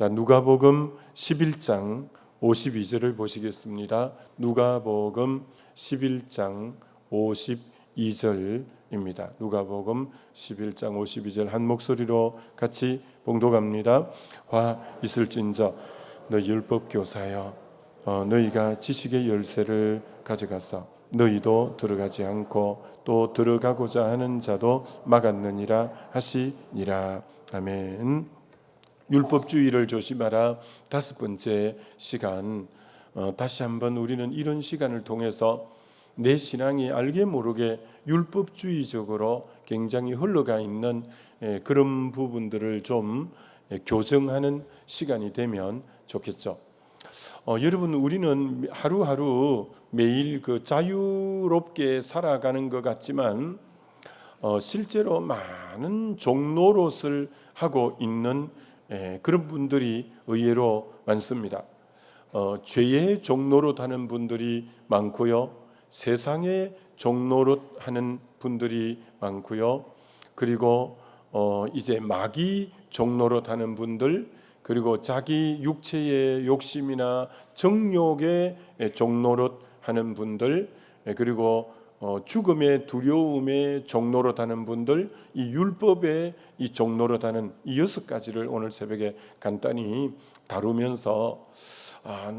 자, 누가복음 11장 52절을 보시겠습니다. 누가복음 11장 52절입니다. 누가복음 11장 52절 한 목소리로 같이 봉독합니다. 화 있을진저 너희 율법 교사여, 너희가 지식의 열쇠를 가져가서 너희도 들어가지 않고 또 들어가고자 하는 자도 막았느니라 하시니라. 아멘. 율법주의를 조심하라. 다섯 번째 시간, 다시 한번 우리는 이런 시간을 통해서 내 신앙이 알게 모르게 율법주의적으로 굉장히 흘러가 있는 그런 부분들을 좀 교정하는 시간이 되면 좋겠죠. 여러분, 우리는 하루하루 매일 그 자유롭게 살아가는 것 같지만 실제로 많은 종노릇을 하고 있는 그런 분들이 의외로 많습니다. 죄의 종노릇하는 분들이 많고요, 세상의 종노릇하는 분들이 많고요, 그리고 이제 마귀 종노릇하는 분들, 그리고 자기 육체의 욕심이나 정욕의 종노릇하는 분들, 그리고 죽음의 두려움에 종노릇하는 분들, 이 율법에 이 종노릇하는 이 6가지를 오늘 새벽에 간단히 다루면서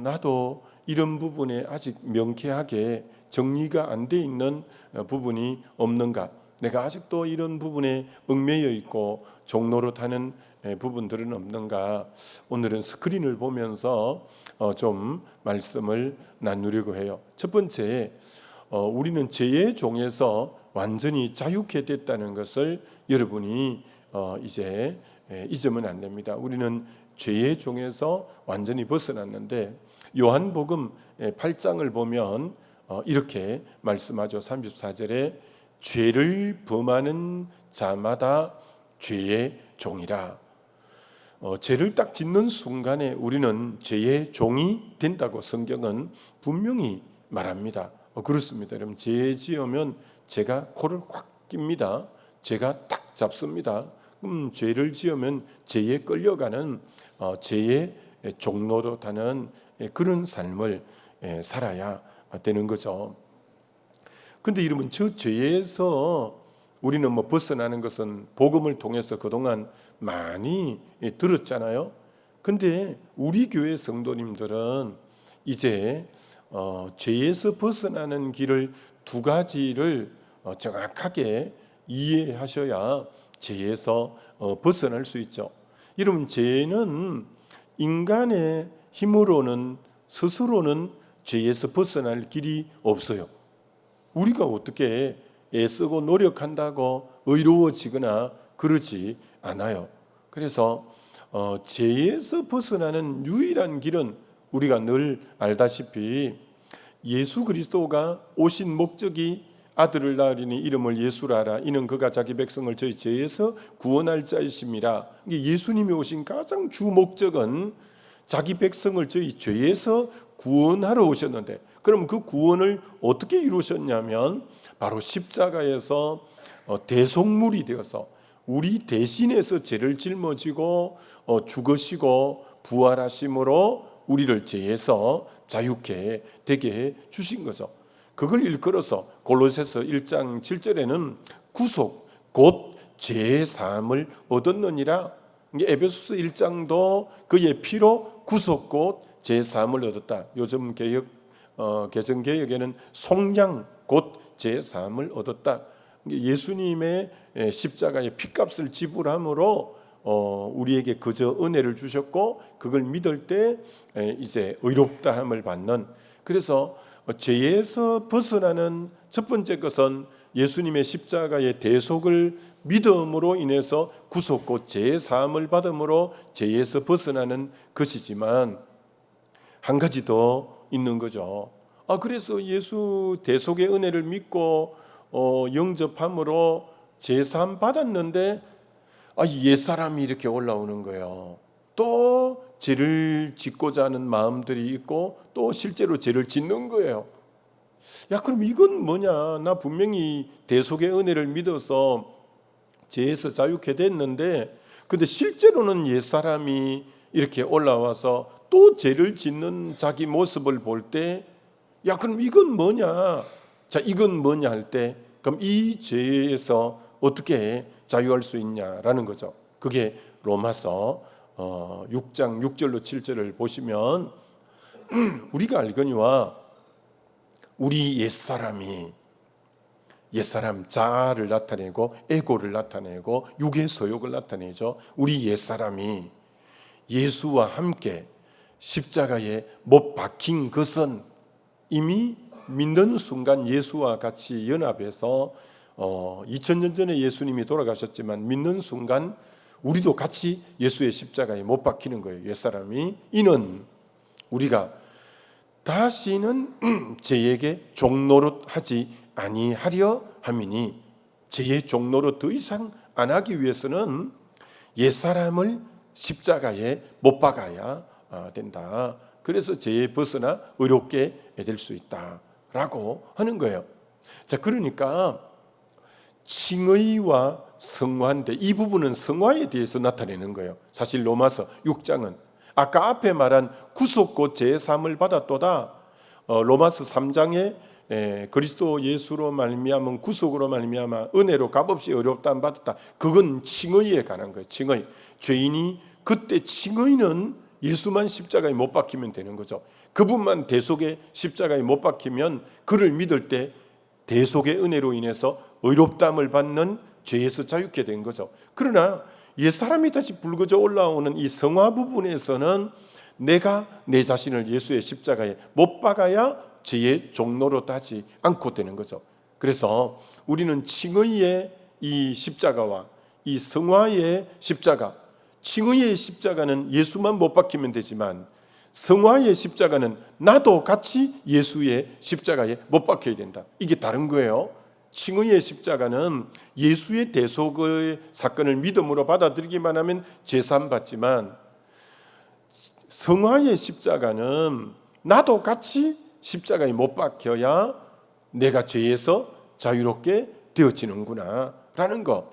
나도 이런 부분에 아직 명쾌하게 정리가 안 돼 있는 부분이 없는가, 내가 아직도 이런 부분에 얽매여 있고 종노릇하는 부분들은 없는가, 오늘은 스크린을 보면서 좀 말씀을 나누려고 해요. 첫 번째, 우리는 죄의 종에서 완전히 자유케 됐다는 것을 여러분이 이제 잊으면 안 됩니다. 우리는 죄의 종에서 완전히 벗어났는데, 요한복음 8장을 보면 이렇게 말씀하죠. 34절에 죄를 범하는 자마다 죄의 종이라. 죄를 딱 짓는 순간에 우리는 죄의 종이 된다고 성경은 분명히 말합니다. 그렇습니다. 여러분, 죄 지으면 죄가 코를 확 낍니다. 죄가 딱 잡습니다. 그럼 죄를 지으면 죄에 끌려가는 죄의 종노릇하는 그런 삶을 살아야 되는 거죠. 근데 여러분, 저 죄에서 우리는 벗어나는 것은 복음을 통해서 그동안 많이 들었잖아요. 근데 우리 교회 성도님들은 이제 죄에서 벗어나는 길을 두 가지를 정확하게 이해하셔야 죄에서 벗어날 수 있죠. 여러분, 죄는 인간의 힘으로는 스스로는 죄에서 벗어날 길이 없어요. 우리가 어떻게 애쓰고 노력한다고 의로워지거나 그러지 않아요. 그래서 죄에서 벗어나는 유일한 길은 우리가 늘 알다시피 예수 그리스도가 오신 목적이 아들을 낳으리니 이름을 예수라 하라. 이는 그가 자기 백성을 저희 죄에서 구원할 자이심이라. 예수님이 오신 가장 주 목적은 자기 백성을 저희 죄에서 구원하러 오셨는데, 그럼 그 구원을 어떻게 이루셨냐면 바로 십자가에서 대속물이 되어서 우리 대신해서 죄를 짊어지고 죽으시고 부활하심으로 우리를 죄에서 자유케 되게 해 주신 거죠. 그걸 일컬어서 골로새서 1장 7절에는 구속 곧 죄의 사함을 얻었느니라. 에베소서 1장도 그의 피로 구속 곧 죄의 사함을 얻었다. 요즘 개정개혁에는 속량 곧 죄의 사함을 얻었다. 예수님의 십자가의 피값을 지불함으로 우리에게 그저 은혜를 주셨고, 그걸 믿을 때 이제 의롭다함을 받는, 그래서 죄에서 벗어나는 첫 번째 것은 예수님의 십자가의 대속을 믿음으로 인해서 구속 곧 죄의 사함을 받음으로 죄에서 벗어나는 것이지만, 한 가지 더 있는 거죠. 그래서 예수 대속의 은혜를 믿고 영접함으로 죄 사함 받았는데 옛사람이 이렇게 올라오는 거예요. 또 죄를 짓고자 하는 마음들이 있고 또 실제로 죄를 짓는 거예요. 그럼 이건 뭐냐? 나 분명히 대속의 은혜를 믿어서 죄에서 자유케 됐는데, 근데 실제로는 옛사람이 이렇게 올라와서 또 죄를 짓는 자기 모습을 볼 때, 야, 그럼 이건 뭐냐? 자, 이건 뭐냐 할 때, 그럼 이 죄에서 어떻게 자유할 수 있냐라는 거죠. 그게 로마서 6장 6절로 7절을 보시면 우리가 알거니와 우리 옛사람 자아를 나타내고 에고를 나타내고 육의 소욕을 나타내죠. 우리 옛사람이 예수와 함께 십자가에 못 박힌 것은 이미 믿는 순간 예수와 같이 연합해서 2000년 전에 예수님이 돌아가셨지만 믿는 순간 우리도 같이 예수의 십자가에 못 박히는 거예요. 옛사람이. 이는 우리가 다시는 죄에게 종노릇하지 아니하려 함이니, 죄의 종노릇 더 이상 안 하기 위해서는 옛사람을 십자가에 못 박아야 된다. 그래서 죄에 벗어나 의롭게 될 수 있다라고 하는 거예요. 자, 그러니까 칭의와 성화인데 이 부분은 성화에 대해서 나타내는 거예요. 사실 로마서 6장은 아까 앞에 말한 구속고 제사함을 받았도다. 로마서 3장에 그리스도 예수로 말미암은 구속으로 말미암아 은혜로 값없이 의롭다함 받았다. 그건 칭의에 관한 거예요. 칭의. 죄인이 그때 칭의는 예수만 십자가에 못 박히면 되는 거죠. 그분만 대속의 십자가에 못 박히면 그를 믿을 때 대속의 은혜로 인해서 의롭다함을 받는 죄에서 자유케 된 거죠. 그러나 옛사람이 다시 불거져 올라오는 이 성화 부분에서는 내가 내 자신을 예수의 십자가에 못 박아야 죄의 종로로 하지 않고 되는 거죠. 그래서 우리는 칭의의 이 십자가와 이 성화의 십자가, 칭의의 십자가는 예수만 못 박히면 되지만 성화의 십자가는 나도 같이 예수의 십자가에 못 박혀야 된다. 이게 다른 거예요. 칭의의 십자가는 예수의 대속의 사건을 믿음으로 받아들이기만 하면 제사함 받지만, 성화의 십자가는 나도 같이 십자가에 못 박혀야 내가 죄에서 자유롭게 되어지는구나 라는 것.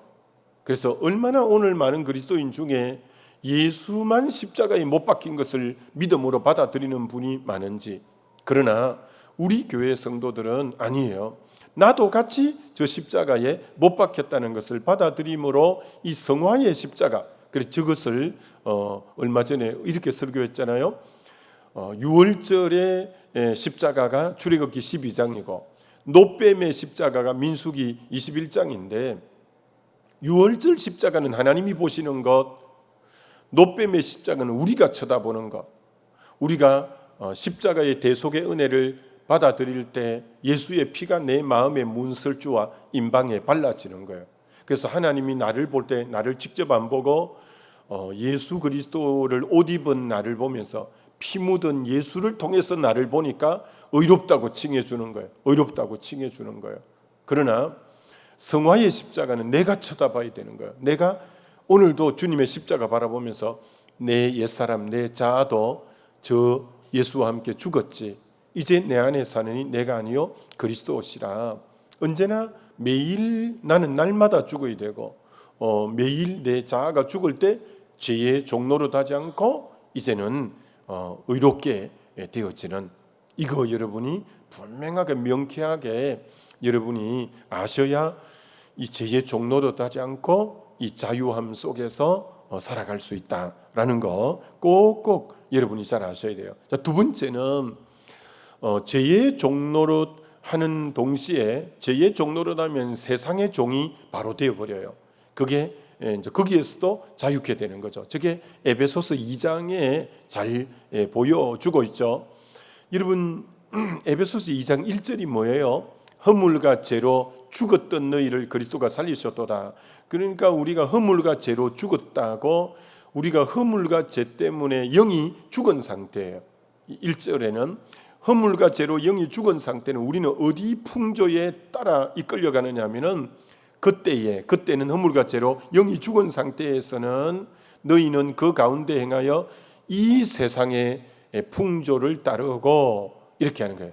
그래서 얼마나 오늘 많은 그리스도인 중에 예수만 십자가에 못 박힌 것을 믿음으로 받아들이는 분이 많은지. 그러나 우리 교회 성도들은 아니에요. 나도 같이 저 십자가에 못 박혔다는 것을 받아들임으로 이 성화의 십자가, 그래서 저것을 얼마 전에 이렇게 설교했잖아요. 6월절의 십자가가 출애굽기 12장이고 노뱀의 십자가가 민수기 21장인데 6월절 십자가는 하나님이 보시는 것, 노뱀의 십자가는 우리가 쳐다보는 것. 우리가 십자가의 대속의 은혜를 받아들일 때 예수의 피가 내 마음의 문설주와 임방에 발라지는 거예요. 그래서 하나님이 나를 볼 때 나를 직접 안 보고 예수 그리스도를 옷 입은 나를 보면서 피 묻은 예수를 통해서 나를 보니까 의롭다고 칭해 주는 거예요. 의롭다고 칭해 주는 거예요. 그러나 성화의 십자가는 내가 쳐다봐야 되는 거예요. 내가 오늘도 주님의 십자가 바라보면서 내 옛사람, 내 자아도 저 예수와 함께 죽었지. 이제 내 안에 사느니 내가 아니요 그리스도시라. 언제나 매일 나는 날마다 죽어야 되고 매일 내 자아가 죽을 때 죄의 종로로 하지 않고 이제는 의롭게 되어지는, 이거 여러분이 분명하게 명쾌하게 여러분이 아셔야 이 죄의 종로로 하지 않고 이 자유함 속에서 살아갈 수 있다라는 거 꼭꼭 여러분이 잘 아셔야 돼요. 자, 두 번째는 죄의 종노릇 하는 동시에 죄의 종노릇 하면 세상의 종이 바로 되어버려요. 그게 이제 거기에서도 자유케 되는 거죠. 저게 에베소서 2장에 잘 보여주고 있죠. 여러분, 에베소서 2장 1절이 뭐예요? 허물과 죄로 죽었던 너희를 그리스도가 살리셨도다. 그러니까 우리가 허물과 죄로 죽었다고, 우리가 허물과 죄 때문에 영이 죽은 상태예요. 1절에는 허물과 죄로 영이 죽은 상태는 우리는 어디 풍조에 따라 이끌려가느냐 하면은 그때는 허물과 죄로 영이 죽은 상태에서는 너희는 그 가운데 행하여 이 세상의 풍조를 따르고, 이렇게 하는 거예요.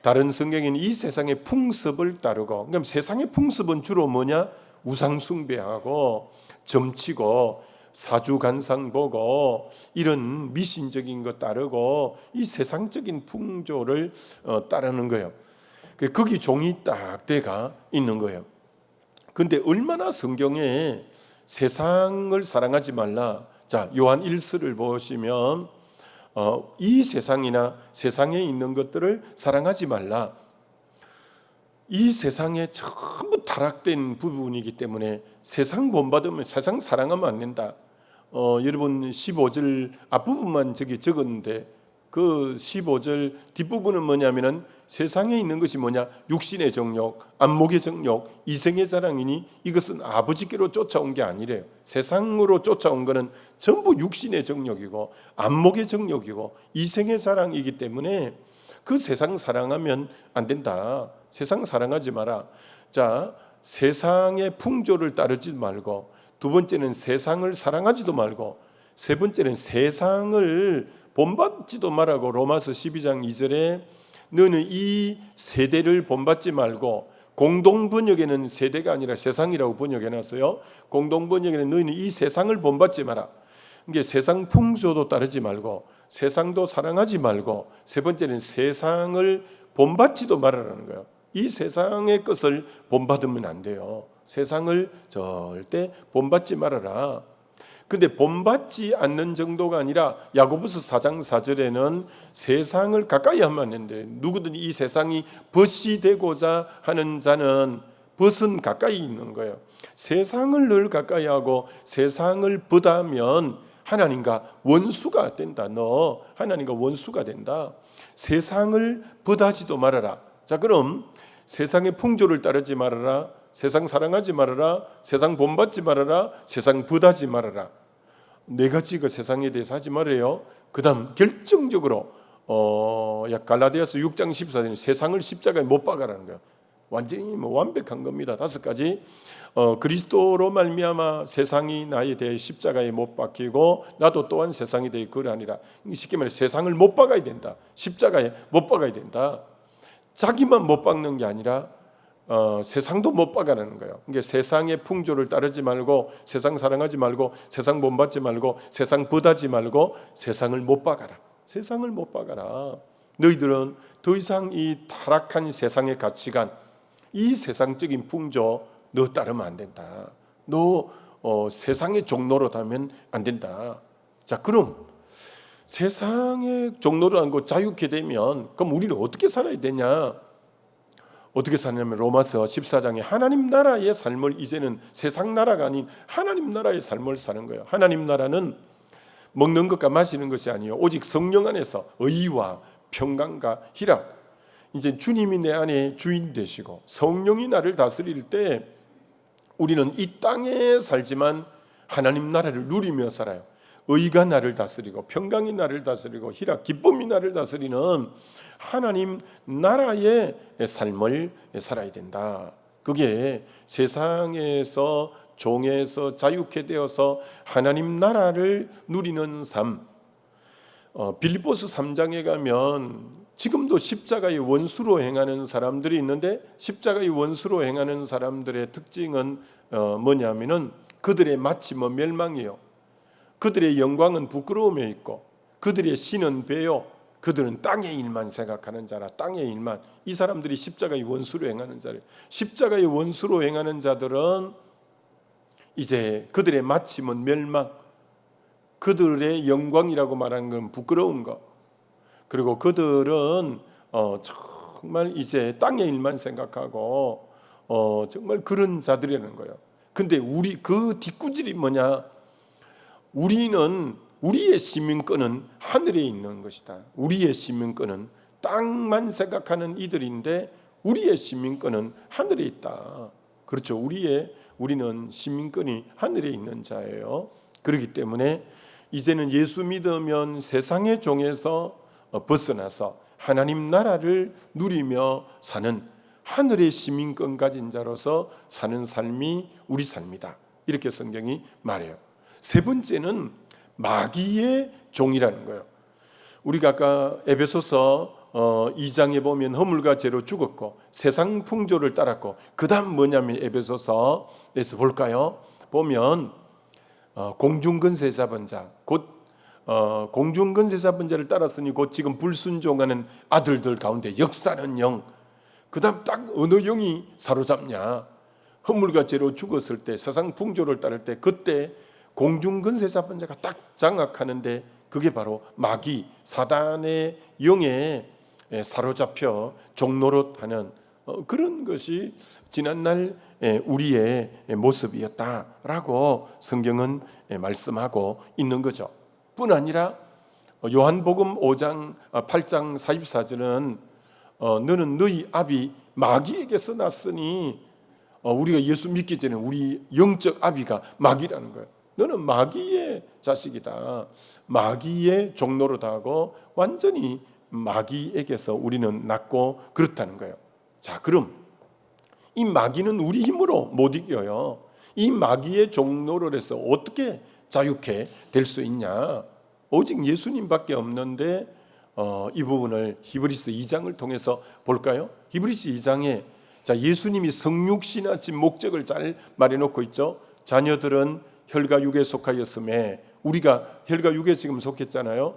다른 성경에는 이 세상의 풍습을 따르고, 그럼 세상의 풍습은 주로 뭐냐? 우상 숭배하고 점치고 사주간상 보고 이런 미신적인 것 따르고 이 세상적인 풍조를 따르는 거예요. 거기 종이 딱 돼가 있는 거예요. 근데 얼마나 성경에 세상을 사랑하지 말라. 자, 요한 1서를 보시면 이 세상이나 세상에 있는 것들을 사랑하지 말라. 이 세상에 전부 타락된 부분이기 때문에 세상 본받으면 세상 사랑하면 안 된다. 여러분 15절 앞부분만 적었는데 그 15절 뒷부분은 뭐냐면은 세상에 있는 것이 뭐냐? 육신의 정욕, 안목의 정욕, 이생의 자랑이니 이것은 아버지께로 쫓아온 게 아니래요. 세상으로 쫓아온 거는 전부 육신의 정욕이고 안목의 정욕이고 이생의 자랑이기 때문에 그 세상 사랑하면 안 된다. 세상 사랑하지 마라. 자, 세상의 풍조를 따르지 말고, 두 번째는 세상을 사랑하지도 말고, 세 번째는 세상을 본받지도 말라고. 로마서 12장 2절에 너는 이 세대를 본받지 말고, 공동 번역에는 세대가 아니라 세상이라고 번역해 놨어요. 공동 번역에는 너희는 이 세상을 본받지 마라. 이게 세상 풍조도 따르지 말고 세상도 사랑하지 말고, 세 번째는 세상을 본받지도 말아라는 거예요. 이 세상의 것을 본받으면 안 돼요. 세상을 절대 본받지 말아라. 근데 본받지 않는 정도가 아니라 야고보서 4장 4절에는 세상을 가까이 하면 안 되는데, 누구든 이 세상이 벗이 되고자 하는 자는 벗은 가까이 있는 거예요. 세상을 늘 가까이 하고 세상을 벗하면 하나님과 원수가 된다. 너 하나님과 원수가 된다. 세상을 벗하지도 말아라. 자, 그럼 세상의 풍조를 따르지 말아라, 세상 사랑하지 말아라, 세상 본받지 말아라, 세상 벗하지 말아라. 네 가지 그 세상에 대해서 하지 말아요. 그 다음 결정적으로 갈라디아서 6장 14절에 세상을 십자가에 못 박아라는 거예요. 완전히 완벽한 겁니다. 5가지. 그리스도로 말미암아 세상이 나에 대해 십자가에 못 박히고 나도 또한 세상에 대해 그러하니라. 쉽게 말해 세상을 못 박아야 된다. 십자가에 못 박아야 된다. 자기만 못 박는 게 아니라 세상도 못 박아라는 거예요. 그러니까 세상의 풍조를 따르지 말고, 세상 사랑하지 말고, 세상 본받지 말고, 세상 벗하지 말고, 세상을 못 박아라. 세상을 못 박아라. 너희들은 더 이상 이 타락한 세상의 가치관, 이 세상적인 풍조 너 따르면 안 된다. 너 세상의 종로로 가면 안 된다. 자, 그럼 세상의 종로로 하고 자유케 되면 그럼 우리는 어떻게 살아야 되냐? 어떻게 사냐면 로마서 14장에 하나님 나라의 삶을, 이제는 세상 나라가 아닌 하나님 나라의 삶을 사는 거예요. 하나님 나라는 먹는 것과 마시는 것이 아니에요. 오직 성령 안에서 의와 평강과 희락. 이제 주님이 내 안에 주인 되시고 성령이 나를 다스릴 때 우리는 이 땅에 살지만 하나님 나라를 누리며 살아요. 의가 나를 다스리고 평강이 나를 다스리고 희락, 기쁨이 나를 다스리는 하나님 나라의 삶을 살아야 된다. 그게 세상에서 종에서 자유케 되어서 하나님 나라를 누리는 삶. 빌립보서 3장에 가면 지금도 십자가의 원수로 행하는 사람들이 있는데, 십자가의 원수로 행하는 사람들의 특징은 뭐냐면은 그들의 마침은 멸망이에요. 그들의 영광은 부끄러움에 있고 그들의 신은 배요. 그들은 땅의 일만 생각하는 자라. 땅의 일만. 이 사람들이 십자가의 원수로 행하는 자래요. 십자가의 원수로 행하는 자들은 이제 그들의 마침은 멸망, 그들의 영광이라고 말하는 건 부끄러운 것, 그리고 그들은 정말 이제 땅의 일만 생각하고 정말 그런 자들이라는 거예요. 근데 우리 그 뒷구질이 뭐냐? 우리는, 우리의 시민권은 하늘에 있는 것이다. 우리의 시민권은 땅만 생각하는 이들인데 우리의 시민권은 하늘에 있다. 그렇죠. 우리는 시민권이 하늘에 있는 자예요. 그렇기 때문에 이제는 예수 믿으면 세상의 종에서 벗어나서 하나님 나라를 누리며 사는 하늘의 시민권 가진 자로서 사는 삶이 우리 삶이다. 이렇게 성경이 말해요. 세 번째는 마귀의 종이라는 거예요. 우리가 아까 에베소서 2장에 보면 허물과 죄로 죽었고 세상 풍조를 따랐고, 그 다음 뭐냐면 에베소서에서 볼까요? 보면 공중근세 잡은 자, 곧 공중근세 잡은 자를 따랐으니 곧 지금 불순종하는 아들들 가운데 역사는 영, 그 다음 딱 어느 영이 사로잡냐? 허물과 죄로 죽었을 때, 세상 풍조를 따를 때, 그때 공중근세 잡은 자가 딱 장악하는데, 그게 바로 마귀 사단의 영에 사로잡혀 종노릇하는 그런 것이 지난날 우리의 모습이었다라고 성경은 말씀하고 있는 거죠. 뿐 아니라 요한복음 5장 8장 44절은 너는 너희 아비 마귀에게서 났으니, 우리가 예수 믿기 전에 우리 영적 아비가 마귀라는 거예요. 너는 마귀의 자식이다. 마귀의 종노릇하고 완전히 마귀에게서 우리는 났고 그렇다는 거예요. 자, 그럼 이 마귀는 우리 힘으로 못 이겨요. 이 마귀의 종노릇에서 어떻게 자유케 될 수 있냐? 오직 예수님밖에 없는데 이 부분을 히브리서 2장을 통해서 볼까요? 히브리서 2장에 예수님이 성육신하신 목적을 잘 말해놓고 있죠. 자녀들은 혈과 육에 속하였음에, 우리가 혈과 육에 지금 속했잖아요.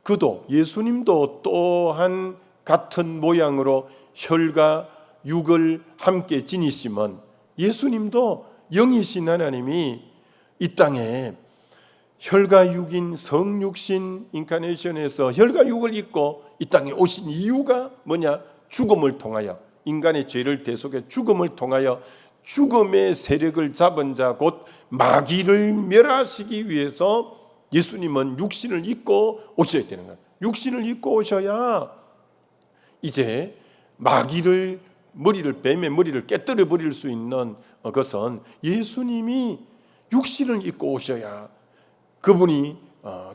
그도 예수님도 또한 같은 모양으로 혈과 육을 함께 지니심은, 예수님도 영이신 하나님이 이 땅에 혈과 육인 성육신 인카네이션에서 혈과 육을 입고 이 땅에 오신 이유가 뭐냐? 죽음을 통하여, 인간의 죄를 대속해 죽음을 통하여 죽음의 세력을 잡은 자 곧 마귀를 멸하시기 위해서 예수님은 육신을 입고 오셔야 되는 거예요. 육신을 입고 오셔야 이제 마귀를, 뱀의 머리를 깨뜨려 버릴 수 있는 것은 예수님이 육신을 입고 오셔야, 그분이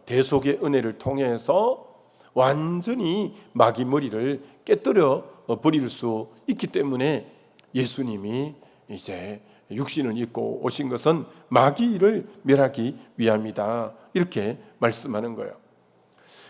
대속의 은혜를 통해서 완전히 마귀 머리를 깨뜨려 버릴 수 있기 때문에 예수님이 이제 육신을 입고 오신 것은 마귀를 멸하기 위함이다, 이렇게 말씀하는 거예요.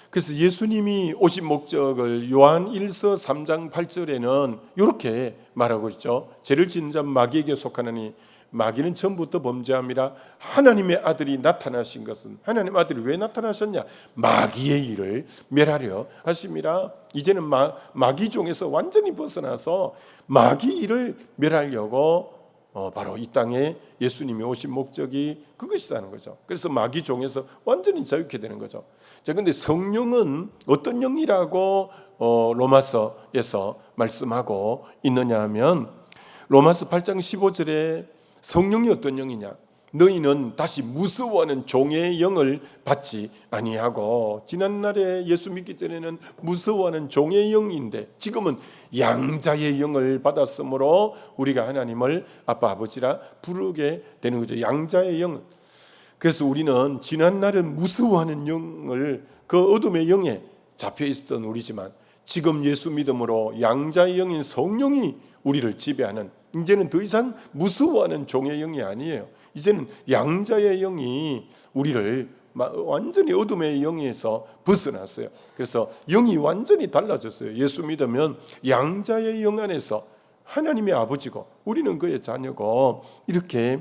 그래서 예수님이 오신 목적을 요한 1서 3장 8절에는 이렇게 말하고 있죠. 죄를 짓는 자 마귀에게 속하느니 마귀는 처음부터 범죄함이라 하나님의 아들이 나타나신 것은, 하나님 아들이 왜 나타나셨냐? 마귀의 일을 멸하려 하심이라. 이제는 마귀 종에서 완전히 벗어나서 마귀 일을 멸하려고 바로 이 땅에 예수님이 오신 목적이 그것이라는 거죠. 그래서 마귀 종에서 완전히 자유케 되는 거죠. 자, 근데 성령은 어떤 영이라고 로마서에서 말씀하고 있느냐 하면, 로마서 8장 15절에 성령이 어떤 영이냐? 너희는 다시 무서워하는 종의 영을 받지 아니하고, 지난날에 예수 믿기 전에는 무서워하는 종의 영인데 지금은 양자의 영을 받았으므로 우리가 하나님을 아빠 아버지라 부르게 되는 거죠. 양자의 영. 그래서 우리는 지난날은 무서워하는 영을, 그 어둠의 영에 잡혀 있었던 우리지만 지금 예수 믿음으로 양자의 영인 성령이 우리를 지배하는, 이제는 더 이상 무서워하는 종의 영이 아니에요. 이제는 양자의 영이 우리를 완전히 어둠의 영에서 벗어났어요. 그래서 영이 완전히 달라졌어요. 예수 믿으면 양자의 영 안에서 하나님의 아버지고 우리는 그의 자녀고, 이렇게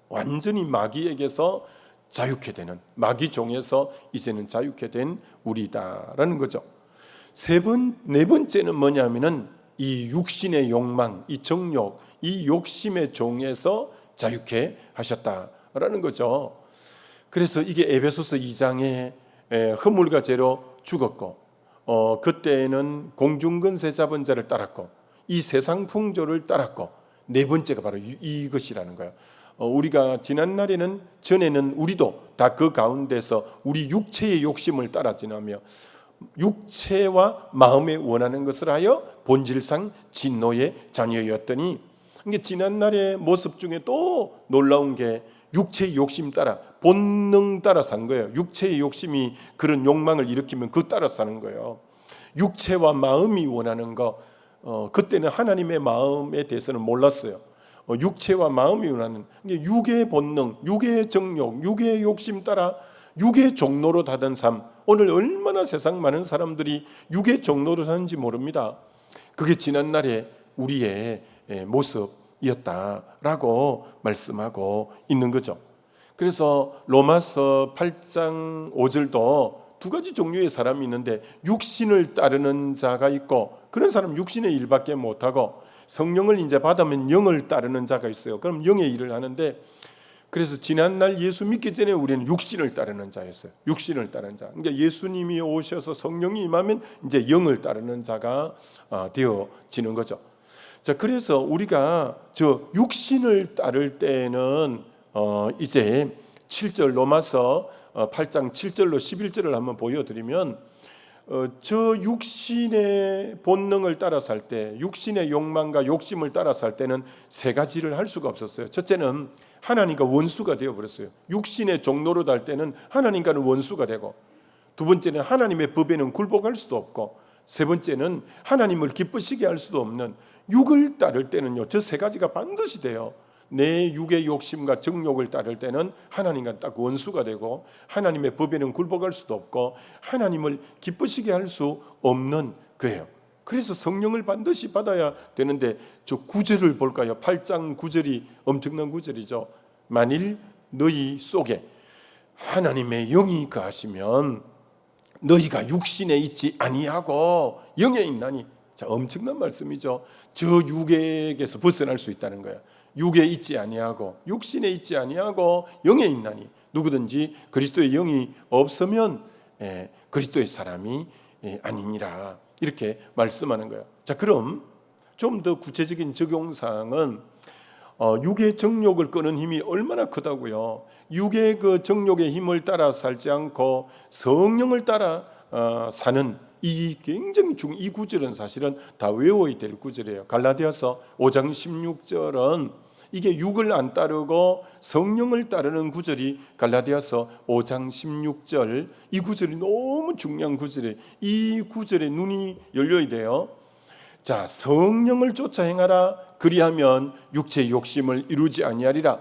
완전히 마귀에게서 자유케 되는, 마귀 종에서 이제는 자유케 된 우리다라는 거죠. 네 번째는 뭐냐면은 이 육신의 욕망, 이 정욕, 이 욕심의 종에서 자유케 하셨다라는 거죠. 그래서 이게 에베소서 2장에 허물과 죄로 죽었고, 그때는 공중근세 잡은 자를 따랐고, 이 세상 풍조를 따랐고, 네 번째가 바로 이것이라는 거예요. 우리가 지난날에는, 전에는 우리도 다 그 가운데서 우리 육체의 욕심을 따라 지나며 육체와 마음에 원하는 것을 하여 본질상 진노의 자녀였더니, 이게 지난날의 모습 중에 또 놀라운 게 육체의 욕심 따라, 본능 따라 산 거예요. 육체의 욕심이 그런 욕망을 일으키면 그 따라 사는 거예요. 육체와 마음이 원하는 거, 그때는 하나님의 마음에 대해서는 몰랐어요. 육체와 마음이 원하는, 육의 본능, 육의 정욕, 육의 욕심 따라 육의 종로로 하던 삶. 오늘 얼마나 세상 많은 사람들이 육의 종로로 사는지 모릅니다. 그게 지난날의 우리의 모습이었다라고 말씀하고 있는 거죠. 그래서 로마서 8장 5절도 두 가지 종류의 사람이 있는데 육신을 따르는 자가 있고 그런 사람은 육신의 일밖에 못하고 성령을 이제 받으면 영을 따르는 자가 있어요. 그럼 영의 일을 하는데 그래서 지난날 예수 믿기 전에 우리는 육신을 따르는 자였어요. 육신을 따르는 자. 그러니까 예수님이 오셔서 성령이 임하면 이제 영을 따르는 자가 되어지는 거죠. 자, 그래서 우리가 저 육신을 따를 때는 이제 7절 로마서 8장 7절로 11절을 한번 보여드리면 저 육신의 본능을 따라 살 때, 육신의 욕망과 욕심을 따라 살 때는 세 가지를 할 수가 없었어요. 첫째는 하나님과 원수가 되어버렸어요. 육신의 종로로 달 때는 하나님과는 원수가 되고, 두 번째는 하나님의 법에는 굴복할 수도 없고, 세 번째는 하나님을 기쁘시게 할 수도 없는 육을 따를 때는요, 저 세 가지가 반드시 돼요. 내 육의 욕심과 정욕을 따를 때는 하나님과 딱 원수가 되고 하나님의 법에는 굴복할 수도 없고 하나님을 기쁘시게 할 수 없는 거예요. 그래서 성령을 반드시 받아야 되는데 저 9절을 볼까요? 8장 9절이 엄청난 구절이죠. 만일 너희 속에 하나님의 영이 거하시면 너희가 육신에 있지 아니하고 영에 있나니. 자, 엄청난 말씀이죠. 저 육에게서 벗어날 수 있다는 거예요. 육에 있지 아니하고 육신에 있지 아니하고 영에 있나니. 누구든지 그리스도의 영이 없으면 그리스도의 사람이 아니니라. 이렇게 말씀하는 거예요. 자, 그럼 좀 더 구체적인 적용사항은 육의 정욕을 끄는 힘이 얼마나 크다고요. 육의 그 정욕의 힘을 따라 살지 않고 성령을 따라 사는 이 굉장히 이 구절은 사실은 다 외워야 될 구절이에요. 갈라디아서 5장 16절은 이게 육을 안 따르고 성령을 따르는 구절이 갈라디아서 5장 16절, 이 구절이 너무 중요한 구절이에요. 이 구절에 눈이 열려야 돼요. 자, 성령을 쫓아 행하라. 그리하면 육체의 욕심을 이루지 아니하리라.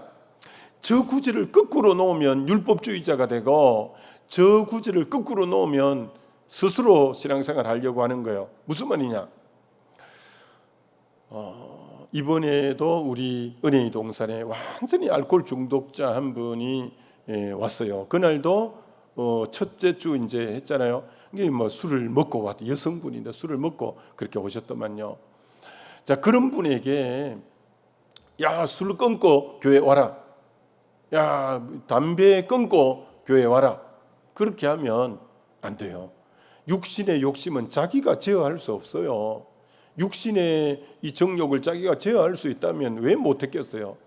저 구절을 거꾸로 놓으면 율법주의자가 되고 저 구절을 거꾸로 놓으면 스스로 신앙생활 하려고 하는 거예요. 무슨 말이냐? 이번에도 우리 은혜의 동산에 완전히 알코올 중독자 한 분이 왔어요. 그날도 첫째 주 이제 했잖아요. 이게 뭐 술을 먹고 왔다. 여성분인데 술을 먹고 그렇게 오셨더만요. 자, 그런 분에게 야, 술 끊고 교회 와라. 야, 담배 끊고 교회 와라. 그렇게 하면 안 돼요. 육신의 욕심은 자기가 제어할 수 없어요. 육신의 이 정욕을 자기가 제어할 수 있다면 왜 못했겠어요?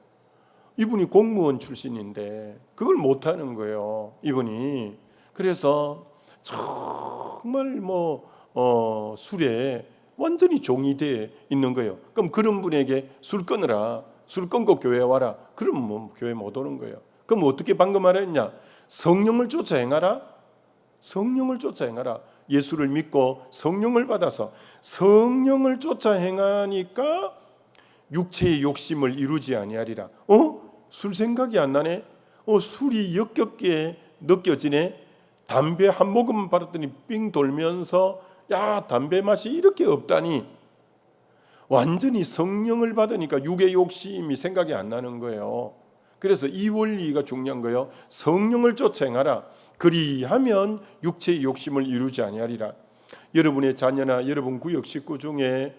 이분이 공무원 출신인데 그걸 못하는 거예요, 이분이. 그래서 정말 술에 완전히 종이 돼 있는 거예요. 그럼 그런 분에게 술 끊으라, 술 끊고 교회 와라. 그럼 교회 못 오는 거예요. 그럼 어떻게 방금 말했냐? 성령을 쫓아 행하라. 성령을 쫓아 행하라. 예수를 믿고 성령을 받아서 성령을 쫓아 행하니까 육체의 욕심을 이루지 아니하리라. 술 생각이 안 나네. 술이 역겹게 느껴지네. 담배 한 모금 받았더니 삥 돌면서 야, 담배 맛이 이렇게 없다니. 완전히 성령을 받으니까 육의 욕심이 생각이 안 나는 거예요. 그래서 이 원리가 중요한 거예요. 성령을 쫓아 행하라. 그리하면 육체의 욕심을 이루지 아니하리라. 여러분의 자녀나 여러분 구역 식구 중에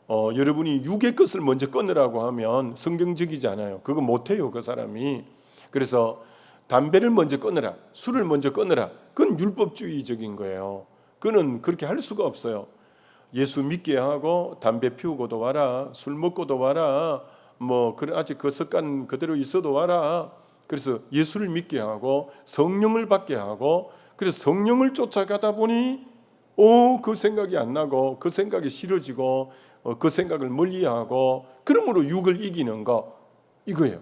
여러분이 육의 것을 먼저 끊으라고 하면 성경적이지 않아요. 그거 못해요, 그 사람이. 그래서 담배를 먼저 끊으라, 술을 먼저 끊으라. 그건 율법주의적인 거예요. 그는 그렇게 할 수가 없어요. 예수 믿게 하고 담배 피우고도 와라, 술 먹고도 와라, 아직 그 습관 그대로 있어도 와라. 그래서 예수를 믿게 하고 성령을 받게 하고, 그래서 성령을 쫓아가다 보니 그 생각이 안 나고 그 생각이 싫어지고 그 생각을 멀리하고, 그러므로 육을 이기는 거, 이거예요.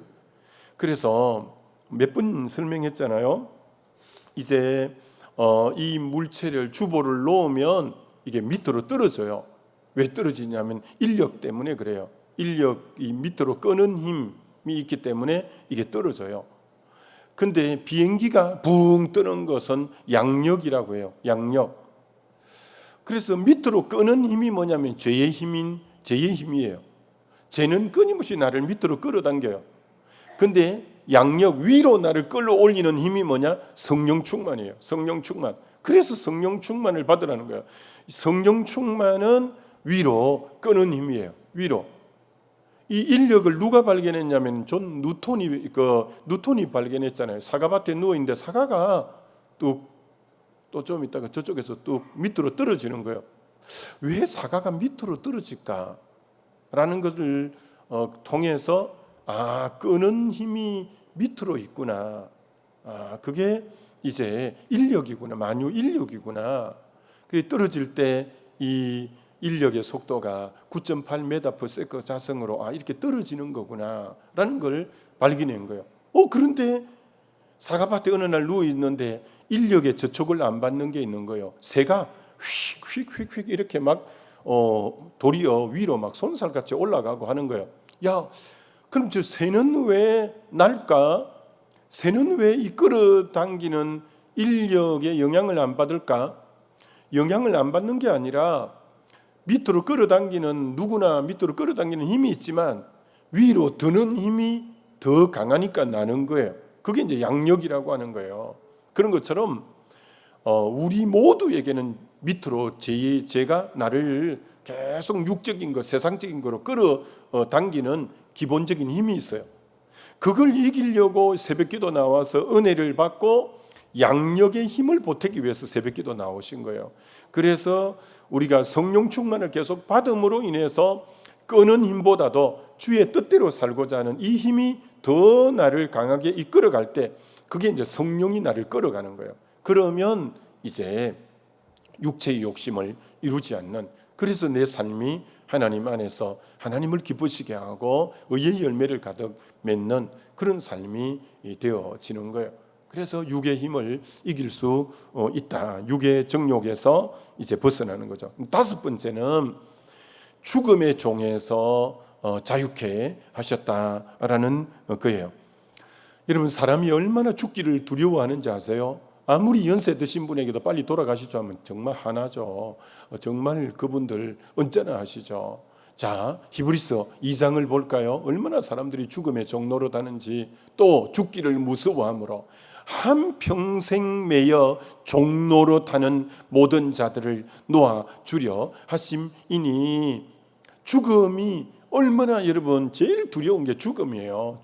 그래서 몇 번 설명했잖아요. 이제 이 물체를 주보를 놓으면 이게 밑으로 떨어져요. 왜 떨어지냐면 인력 때문에 그래요. 인력이 밑으로 끄는 힘이 있기 때문에 이게 떨어져요. 근데 비행기가 붕 뜨는 것은 양력이라고 해요. 양력. 그래서 밑으로 끄는 힘이 뭐냐면 죄의 힘이에요. 죄는 끊임없이 나를 밑으로 끌어당겨요. 근데 양력 위로 나를 끌어올리는 힘이 뭐냐? 성령 충만이에요. 성령 충만. 그래서 성령 충만을 받으라는 거예요. 성령 충만은 위로 끄는 힘이에요. 위로. 이 인력을 누가 발견했냐면 존 뉴턴이 발견했잖아요. 사과밭에 누워 있는데 사과가 또 좀 있다가 저쪽에서 뚝 밑으로 떨어지는 거예요. 왜 사과가 밑으로 떨어질까? 라는 것을 통해서 끄는 힘이 밑으로 있구나. 그게 이제 인력이구나. 만유 인력이구나. 그 떨어질 때 이 인력의 속도가 9.8m/s 자성으로 이렇게 떨어지는 거구나 라는 걸 발견한 거예요. 그런데 사과밭에 어느 날 누워 있는데 인력의 저촉을 안 받는 게 있는 거예요. 새가 휙휙휙휙 이렇게 막 도리어 위로 막 손살같이 올라가고 하는 거예요. 야, 그럼 저 새는 왜 날까? 새는 왜 이 끌어당기는 인력의 영향을 안 받을까? 영향을 안 받는 게 아니라 밑으로 끌어당기는, 누구나 밑으로 끌어당기는 힘이 있지만 위로 드는 힘이 더 강하니까 나는 거예요. 그게 이제 양력이라고 하는 거예요. 그런 것처럼 우리 모두에게는 밑으로 제가 나를 계속 육적인 것, 세상적인 거로 끌어당기는 기본적인 힘이 있어요. 그걸 이기려고 새벽기도 나와서 은혜를 받고 양력의 힘을 보태기 위해서 새벽기도 나오신 거예요. 그래서 우리가 성령 충만을 계속 받음으로 인해서 끄는 힘보다도 주의 뜻대로 살고자 하는 이 힘이 더 나를 강하게 이끌어갈 때 그게 이제 성령이 나를 끌어가는 거예요. 그러면 이제 육체의 욕심을 이루지 않는, 그래서 내 삶이 하나님 안에서 하나님을 기쁘시게 하고 의의 열매를 가득 맺는 그런 삶이 되어지는 거예요. 그래서 육의 힘을 이길 수 있다. 육의 정욕에서 이제 벗어나는 거죠. 다섯 번째는 죽음의 종에서 자유케 하셨다라는 거예요. 여러분, 사람이 얼마나 죽기를 두려워하는지 아세요? 아무리 연세 드신 분에게도 빨리 돌아가시죠 하면 정말 화나죠. 정말 그분들 언짢아 하시죠. 자, 히브리서 2장을 볼까요? 얼마나 사람들이 죽음의 종로로 다는지, 또 죽기를 무서워함으로 한평생 매여 종로로 타는 모든 자들을 놓아주려 하심이니. 죽음이 얼마나, 여러분, 제일 두려운 게 죽음이에요.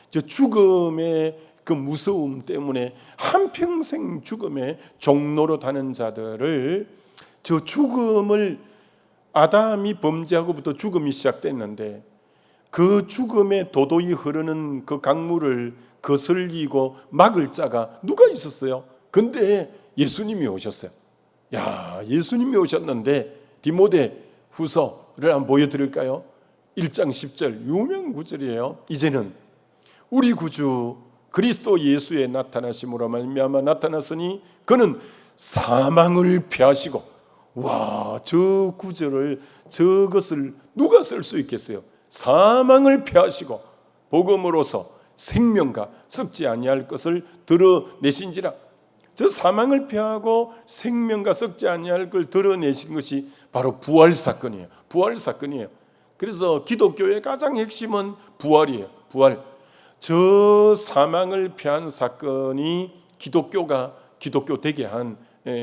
저 죽음의 그 무서움 때문에 한평생 죽음의 종로로 다는 자들을, 저 죽음을, 아담이 범죄하고부터 죽음이 시작됐는데 그 죽음의 도도히 흐르는 그 강물을 거슬리고 막을 자가 누가 있었어요? 근데 예수님이 오셨어요. 야, 예수님이 오셨는데 디모데 후서를 한번 보여드릴까요? 1장 10절 유명 구절이에요. 이제는 우리 구주 그리스도 예수의 나타나심으로 말미암아 나타났으니 그는 사망을 패하시고. 와, 저 구절을, 저것을 누가 쓸 수 있겠어요? 사망을 패하시고 복음으로서 생명과 썩지 아니할 것을 드러내신지라. 저 사망을 패하고 생명과 썩지 아니할 걸 드러내신 것이 바로 부활 사건이에요. 부활 사건이에요. 그래서 기독교의 가장 핵심은 부활이에요. 부활. 저 사망을 패한 사건이 기독교 되게 한,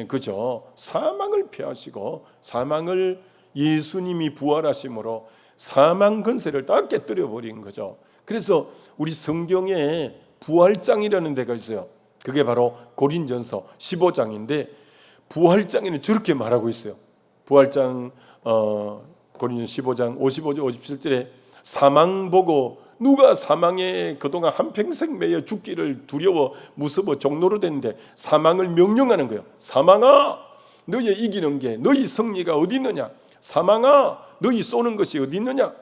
그죠? 사망을 패하시고 사망을, 예수님이 부활하심으로 사망 권세를 다 깨뜨려 버린 거죠. 그래서 우리 성경에 부활장이라는 데가 있어요. 그게 바로 고린전서 15장인데 부활장에는 저렇게 말하고 있어요. 부활장 고린전서 15장 55절 57절에 사망 보고, 누가 사망에 그동안 한평생 매여 죽기를 두려워 무서워 종로로 됐는데 사망을 명령하는 거예요. 사망아, 너의 이기는 게, 너희 승리가 어디 있느냐? 사망아, 너희 쏘는 것이 어디 있느냐?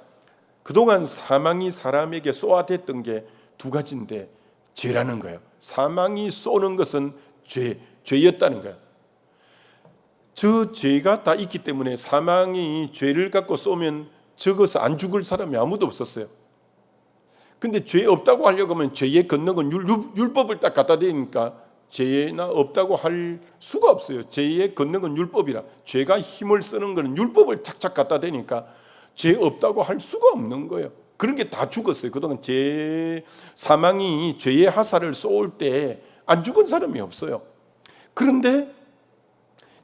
그동안 사망이 사람에게 쏘아댔던 게 두 가지인데 죄라는 거예요. 사망이 쏘는 것은 죄였다는 거예요. 저 죄가 다 있기 때문에 사망이 죄를 갖고 쏘면 적어서 안 죽을 사람이 아무도 없었어요. 근데 죄 없다고 하려고 하면 죄의 건너건 율법을 딱 갖다 대니까 죄나 없다고 할 수가 없어요. 죄의 건너건 율법이라. 죄가 힘을 쓰는 거는 율법을 착착 갖다 대니까 죄 없다고 할 수가 없는 거예요. 그런 게 다 죽었어요. 그동안 사망이 죄의 하사를 쏘을 때 안 죽은 사람이 없어요. 그런데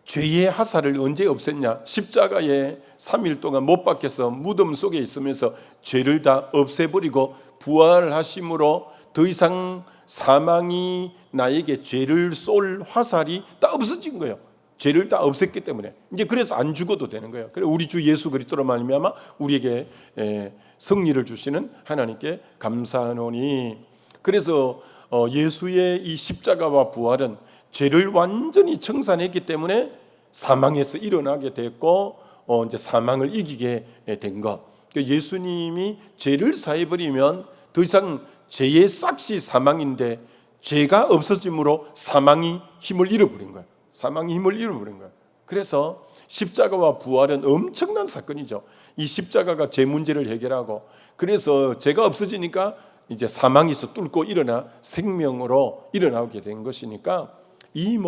죄의 하사를 언제 없앴냐? 십자가에 3일 동안 못 박혀서 무덤 속에 있으면서 죄를 다 없애버리고 부활하심으로 더 이상 사망이 나에게 죄를 쏠 화살이 다 없어진 거예요. 죄를 다 없앴기 때문에 이제 그래서 안 죽어도 되는 거예요. 그래 우리 주 예수 그리스도로 말미암아 우리에게 승리를 주시는 하나님께 감사하노니. 그래서 예수의 이 십자가와 부활은 죄를 완전히 청산했기 때문에 사망에서 일어나게 됐고 이제 사망을 이기게 된 것. 예수님이 죄를 사해버리면 더 이상 죄의 싹이 사망인데 죄가 없어짐으로 사망이 힘을 잃어버린 거예요. 사망이 힘을 잃어버린 거예요. 그래서 십자가와 부활은 엄청난 사건이죠. 이 십자가가 죄 문제를 해결하고 그래서 죄가 없어지니까 이제 사망에서 뚫고 일어나 생명으로 일어나게 된 것이니까 이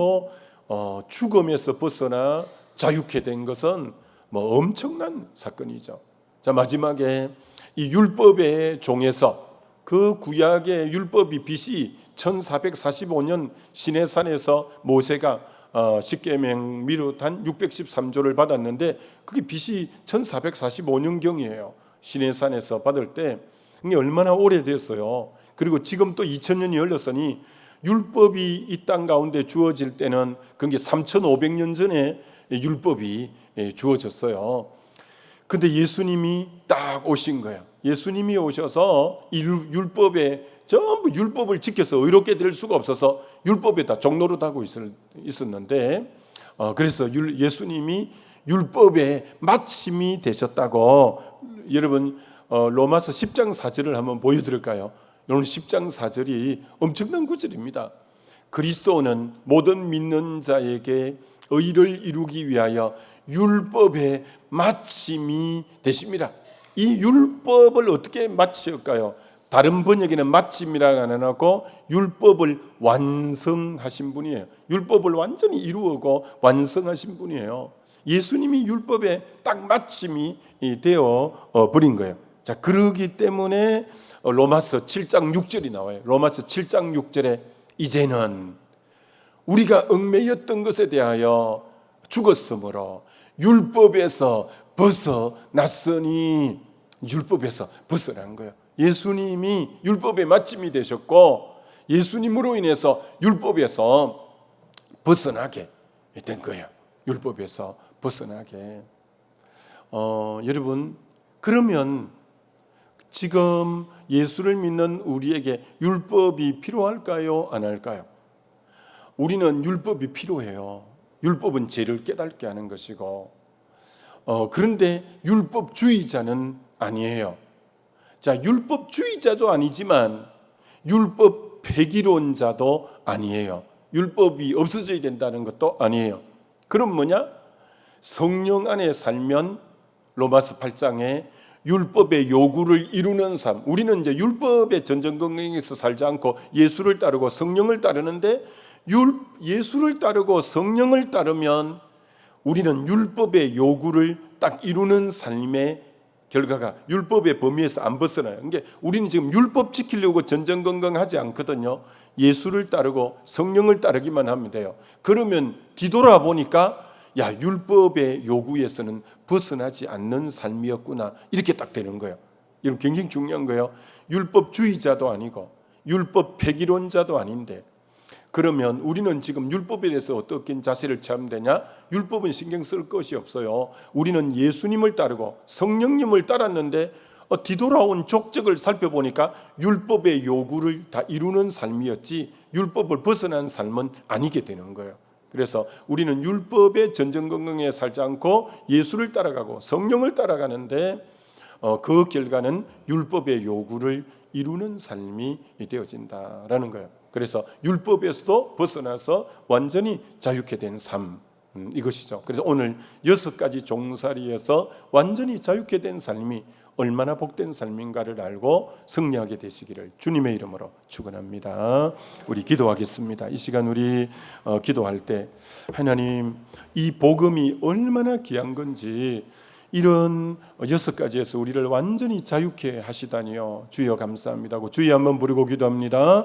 죽음에서 벗어나 자유케 된 것은 엄청난 사건이죠. 자, 마지막에 이 율법의 종에서 그 구약의 율법이 BC 1445년 시내산에서 모세가 십계명 미루한 613조를 받았는데 그게 BC 1445년경이에요. 시내산에서 받을 때 이게 얼마나 오래됐어요. 그리고 지금 또 2000년이 흘렀으니 율법이 이 땅 가운데 주어질 때는 그게 3500년 전에 율법이 주어졌어요. 근데 예수님이 딱 오신 거예요. 예수님이 오셔서 이 율법에 전부 율법을 지켜서 의롭게 될 수가 없어서 율법에다 종로로 하고 있었는데 그래서 예수님이 율법의 마침이 되셨다고. 여러분 로마서 10장 4절을 한번 보여드릴까요? 오늘 10장 4절이 엄청난 구절입니다. 그리스도는 모든 믿는 자에게 의를 이루기 위하여 율법의 마침이 되십니다. 이 율법을 어떻게 마치었을까요? 다른 번역에는 마침이라고 안 해놓고 율법을 완성하신 분이에요. 율법을 완전히 이루고 완성하신 분이에요. 예수님이 율법에 딱 마침이 되어 버린 거예요. 자, 그러기 때문에 로마서 7장 6절이 나와요. 로마서 7장 6절에 이제는 우리가 얽매였던 것에 대하여 죽었으므로 율법에서 벗어났으니. 율법에서 벗어난 거예요. 예수님이 율법의 마침이 되셨고 예수님으로 인해서 율법에서 벗어나게 된 거예요. 율법에서 벗어나게. 여러분 그러면 지금 예수를 믿는 우리에게 율법이 필요할까요? 안 할까요? 우리는 율법이 필요해요. 율법은 죄를 깨닫게 하는 것이고 그런데 율법주의자는 아니에요. 자, 율법주의자도 아니지만 율법 폐기론자도 아니에요. 율법이 없어져야 된다는 것도 아니에요. 그럼 뭐냐? 성령 안에 살면 로마서 8장에 율법의 요구를 이루는 삶. 우리는 이제 율법의 전전긍긍에서 살지 않고 예수를 따르고 성령을 따르는데 예수를 따르고 성령을 따르면 우리는 율법의 요구를 딱 이루는 삶의 결과가 율법의 범위에서 안 벗어나요. 그러니까 우리는 지금 율법 지키려고 전전긍긍하지 않거든요. 예수를 따르고 성령을 따르기만 하면 돼요. 그러면 뒤돌아보니까 야, 율법의 요구에서는 벗어나지 않는 삶이었구나. 이렇게 딱 되는 거예요. 이건 굉장히 중요한 거예요. 율법주의자도 아니고 율법 폐기론자도 아닌데 그러면 우리는 지금 율법에 대해서 어떻게 자세를 취하면 되냐? 율법은 신경 쓸 것이 없어요. 우리는 예수님을 따르고 성령님을 따랐는데 뒤돌아온 족적을 살펴보니까 율법의 요구를 다 이루는 삶이었지 율법을 벗어난 삶은 아니게 되는 거예요. 그래서 우리는 율법의 전전긍긍에 살지 않고 예수를 따라가고 성령을 따라가는데 그 결과는 율법의 요구를 이루는 삶이 되어진다라는 거예요. 그래서 율법에서도 벗어나서 완전히 자유케 된 삶, 이것이죠. 그래서 오늘 6가지 종살이에서 완전히 자유케 된 삶이 얼마나 복된 삶인가를 알고 승리하게 되시기를 주님의 이름으로 축원합니다. 우리 기도하겠습니다. 이 시간 우리 기도할 때 하나님 이 복음이 얼마나 귀한 건지 이런 6가지에서 우리를 완전히 자유케 하시다니요. 주여 감사합니다. 주여 한번 부르고 기도합니다.